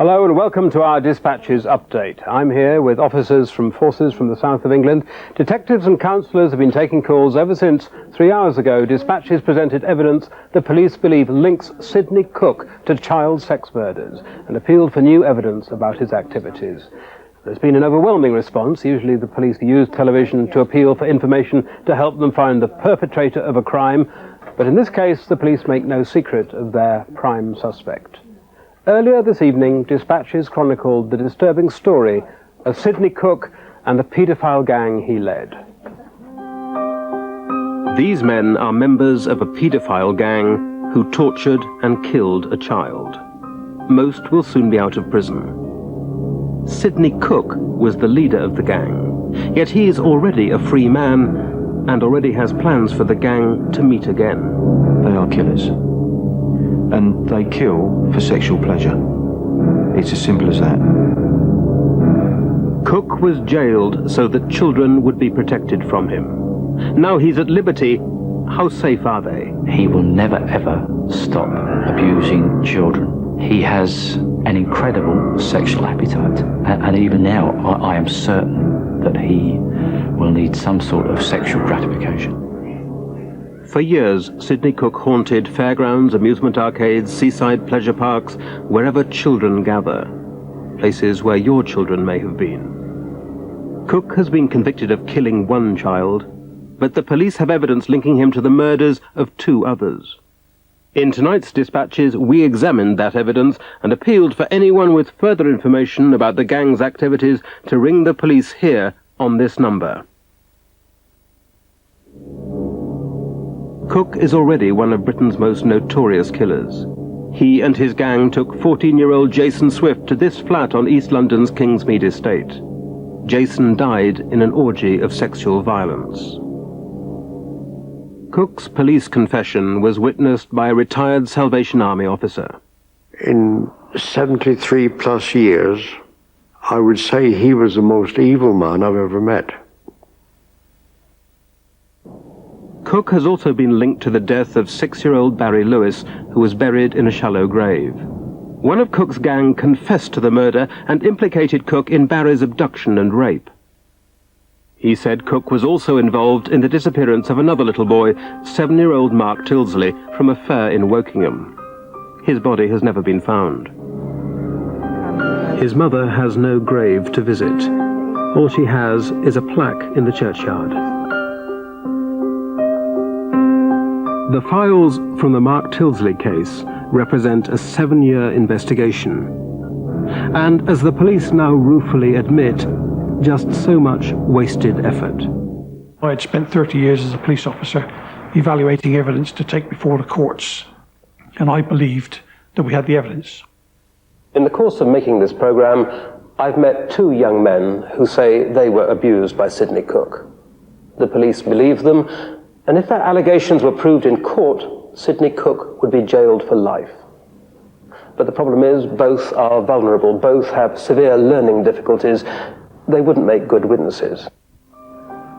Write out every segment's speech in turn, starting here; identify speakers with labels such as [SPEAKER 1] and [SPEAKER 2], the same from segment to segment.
[SPEAKER 1] Hello and welcome to our Dispatches update. I'm here with officers from forces from the south of England. Detectives and counsellors have been taking calls ever since 3 hours ago. Dispatches presented evidence the police believe links Sidney Cooke to child sex murders and appealed for new evidence about his activities. There's been an overwhelming response. Usually the police use television to appeal for information to help them find the perpetrator of a crime, but in this case the police make no secret of their prime suspect. Earlier this evening, Dispatches chronicled the disturbing story of Sidney Cooke and the paedophile gang he led. These men are members of a paedophile gang who tortured and killed a child. Most will soon be out of prison. Sidney Cooke was the leader of the gang, yet he is already a free man and already has plans for the gang to meet again.
[SPEAKER 2] They are killers. And they kill for sexual pleasure. It's as simple as that.
[SPEAKER 1] Cooke was jailed so that children would be protected from him. Now he's at liberty. How safe are they?
[SPEAKER 3] He will never ever stop abusing children. He has an incredible sexual appetite, and even now I am certain that he will need some sort of sexual gratification.
[SPEAKER 1] For years, Sidney Cooke haunted fairgrounds, amusement arcades, seaside pleasure parks, wherever children gather, places where your children may have been. Cooke has been convicted of killing one child, but the police have evidence linking him to the murders of 2 others. In tonight's Dispatches, we examined that evidence and appealed for anyone with further information about the gang's activities to ring the police here on this number. Cooke is already one of Britain's most notorious killers. He and his gang took 14-year-old Jason Swift to this flat on East London's Kingsmead estate. Jason died in an orgy of sexual violence. Cooke's police confession was witnessed by a retired Salvation Army officer.
[SPEAKER 4] In 73 plus years, I would say he was the most evil man I've ever met.
[SPEAKER 1] Cooke has also been linked to the death of 6-year-old Barry Lewis, who was buried in a shallow grave. One of Cooke's gang confessed to the murder and implicated Cooke in Barry's abduction and rape. He said Cooke was also involved in the disappearance of another little boy, 7-year-old Mark Tilsley, from a fair in Wokingham. His body has never been found. His mother has no grave to visit. All she has is a plaque in the churchyard. The files from the Mark Tilsley case represent a 7-year investigation. And as the police now ruefully admit, just so much wasted effort.
[SPEAKER 5] I had spent 30 years as a police officer evaluating evidence to take before the courts, and I believed that we had the evidence.
[SPEAKER 1] In the course of making this program, I've met 2 young men who say they were abused by Sidney Cooke. The police believe them, and if their allegations were proved in court, Sidney Cooke would be jailed for life. But the problem is, both are vulnerable, both have severe learning difficulties. They wouldn't make good witnesses.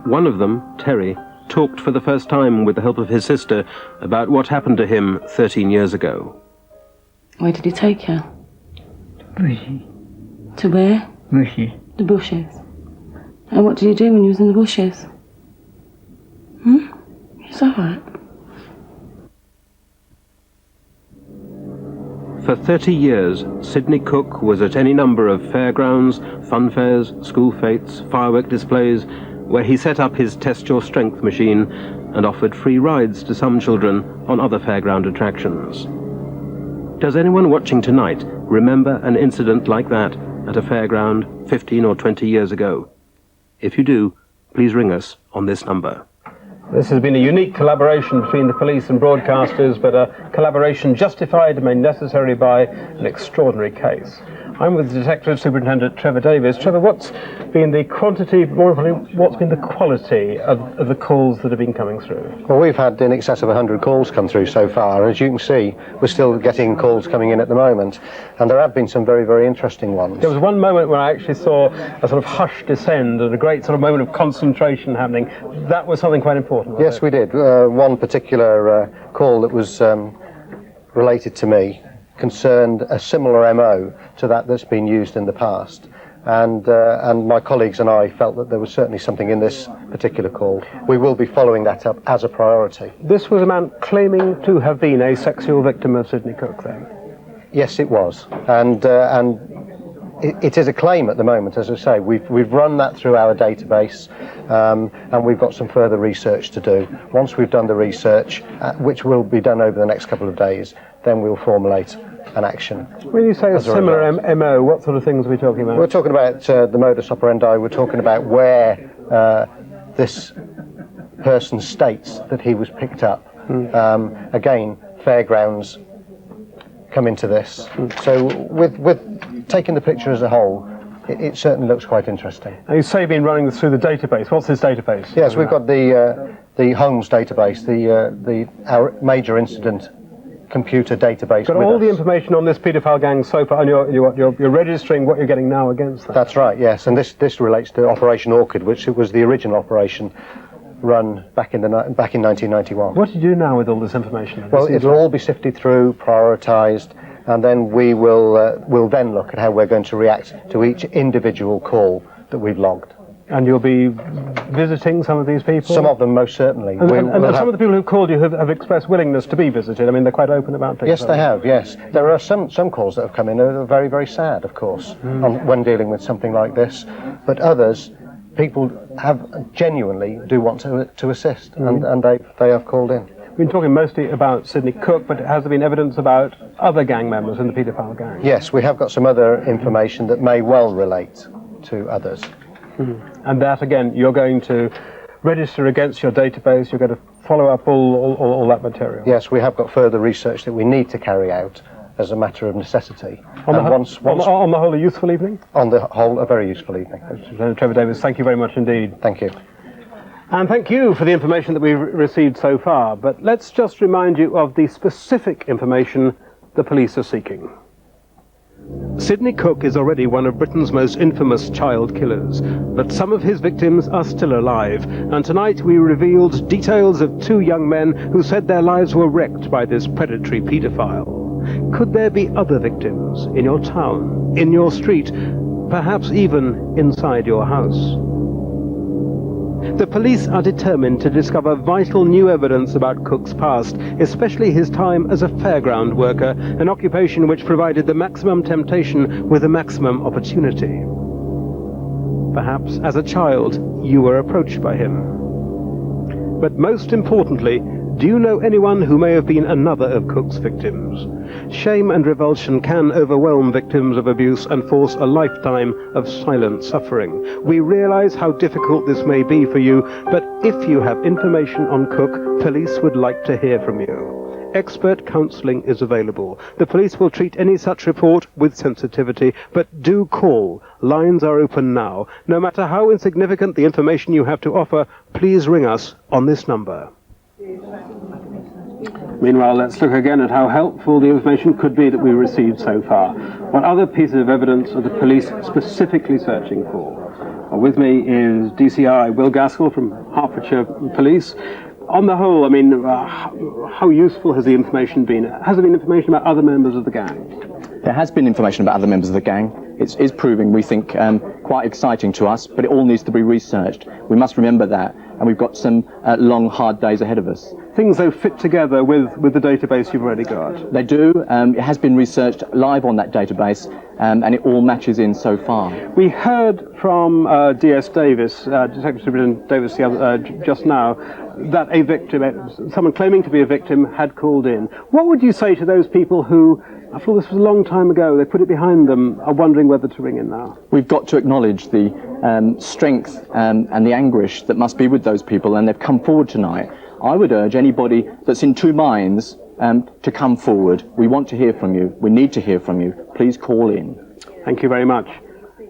[SPEAKER 1] One of them, Terry, talked for the first time with the help of his sister about what happened to him 13 years ago.
[SPEAKER 6] Where did he take her?
[SPEAKER 7] Bushy.
[SPEAKER 6] To where?
[SPEAKER 7] Bushy.
[SPEAKER 6] The bushes. And what did you do when you was in the bushes? It's all right.
[SPEAKER 1] For 30 years, Sidney Cooke was at any number of fairgrounds, fun fairs, school fetes, firework displays, where he set up his Test Your Strength machine and offered free rides to some children on other fairground attractions. Does anyone watching tonight remember an incident like that at a fairground 15 or 20 years ago? If you do, please ring us on this number. This has been a unique collaboration between the police and broadcasters, but a collaboration justified and made necessary by an extraordinary case. I'm with Detective Superintendent Trevor Davies. Trevor, what's been the quantity, more importantly, what's been the quality of the calls that have been coming through?
[SPEAKER 8] Well, we've had in excess of 100 calls come through so far. As you can see, we're still getting calls coming in at the moment, and there have been some very, very interesting ones.
[SPEAKER 1] There was one moment where I actually saw a sort of hush descend and a great sort of moment of concentration happening. That was something quite important.
[SPEAKER 8] Yes, we did. One particular call that was related to me concerned a similar MO to that that's been used in the past. And my colleagues and I felt that there was certainly something in this particular call. We will be following that up as a priority.
[SPEAKER 1] This was a man claiming to have been a sexual victim of Sidney Cook, then?
[SPEAKER 8] Yes, it was. And it is a claim at the moment, as I say. We've run that through our database, and we've got some further research to do. Once we've done the research, which will be done over the next couple of days, then we'll formulate an action.
[SPEAKER 1] When you say a similar MO, what sort of things are we talking about?
[SPEAKER 8] We're talking about the modus operandi. We're talking about where this person states that he was picked up. Again, fairgrounds come into this. So with taking the picture as a whole, it certainly looks quite interesting.
[SPEAKER 1] Now you say you've been running this through the database. What's this database?
[SPEAKER 8] Yes, we've got the Holmes database, our major incident computer database.
[SPEAKER 1] Got all the information on this paedophile gang so far, and you're registering what you're getting now against that.
[SPEAKER 8] That's right, yes, and this relates to Operation Orchid, which was the original operation run back in 1991.
[SPEAKER 1] What do you do now with all this information?
[SPEAKER 8] Well, it'll all be sifted through, prioritised, and then we'll then look at how we're going to react to each individual call that we've logged.
[SPEAKER 1] And you'll be visiting some of these people?
[SPEAKER 8] Some of them, most certainly.
[SPEAKER 1] And some of the people who've called you have expressed willingness to be visited. I mean, they're quite open about things.
[SPEAKER 8] Yes, they have, yes. There are some calls that have come in that are very, very sad, of course, when dealing with something like this. But others, people genuinely do want to assist, and they have called in.
[SPEAKER 1] We've been talking mostly about Sidney Cook, but has there been evidence about other gang members in the paedophile gang?
[SPEAKER 8] Yes, we have got some other information that may well relate to others.
[SPEAKER 1] And that, again, you're going to register against your database, you're going to follow up all that material?
[SPEAKER 8] Yes, we have got further research that we need to carry out as a matter of necessity.
[SPEAKER 1] On the whole, a useful evening?
[SPEAKER 8] On the whole, a very useful evening.
[SPEAKER 1] Lieutenant Trevor Davis, thank you very much indeed.
[SPEAKER 8] Thank you.
[SPEAKER 1] And thank you for the information that we've received so far, but let's just remind you of the specific information the police are seeking. Sidney Cook is already one of Britain's most infamous child killers, but some of his victims are still alive, and tonight we revealed details of two young men who said their lives were wrecked by this predatory paedophile. Could there be other victims in your town, in your street, perhaps even inside your house? The police are determined to discover vital new evidence about Cook's past, especially his time as a fairground worker, an occupation which provided the maximum temptation with the maximum opportunity. Perhaps as a child you were approached by him. But most importantly, do you know anyone who may have been another of Cook's victims? Shame and revulsion can overwhelm victims of abuse and force a lifetime of silent suffering. We realize how difficult this may be for you, but if you have information on Cook, police would like to hear from you. Expert counselling is available. The police will treat any such report with sensitivity, but do call. Lines are open now. No matter how insignificant the information you have to offer, please ring us on this number. Meanwhile, let's look again at how helpful the information could be that we received so far. What other pieces of evidence are the police specifically searching for? Well, with me is DCI Will Gaskell from Hertfordshire Police. On the whole, I mean, how useful has the information been? Has there been information about other members of the gang?
[SPEAKER 9] There has been information about other members of the gang. It is proving, we think, quite exciting to us, but it all needs to be researched. We must remember that, and we've got some long, hard days ahead of us.
[SPEAKER 1] Things, though, fit together with the database you've already got?
[SPEAKER 9] They do. It has been researched live on that database, and it all matches in so far.
[SPEAKER 1] We heard from DS Davis, Detective Superintendent Davis just now, that a victim, someone claiming to be a victim, had called in. What would you say to those people who, after all this was a long time ago, they put it behind them, are wondering whether to ring in now?
[SPEAKER 9] We've got to acknowledge the strength and the anguish that must be with those people, and they've come forward tonight. I would urge anybody that's in two minds to come forward. We want to hear from you. We need to hear from you. Please call in.
[SPEAKER 1] Thank you very much.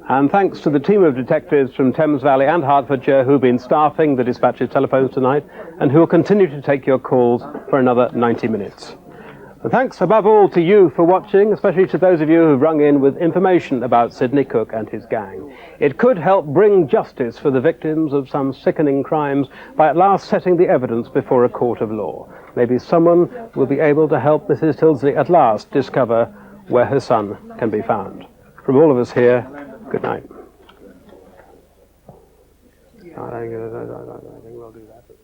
[SPEAKER 1] And thanks to the team of detectives from Thames Valley and Hertfordshire who've been staffing the dispatches telephones tonight and who will continue to take your calls for another 90 minutes. And thanks above all to you for watching, especially to those of you who've rung in with information about Sidney Cooke and his gang. It could help bring justice for the victims of some sickening crimes by at last setting the evidence before a court of law. Maybe someone will be able to help Mrs. Tilsley at last discover where her son can be found. From all of us here, good night. I think we'll do that.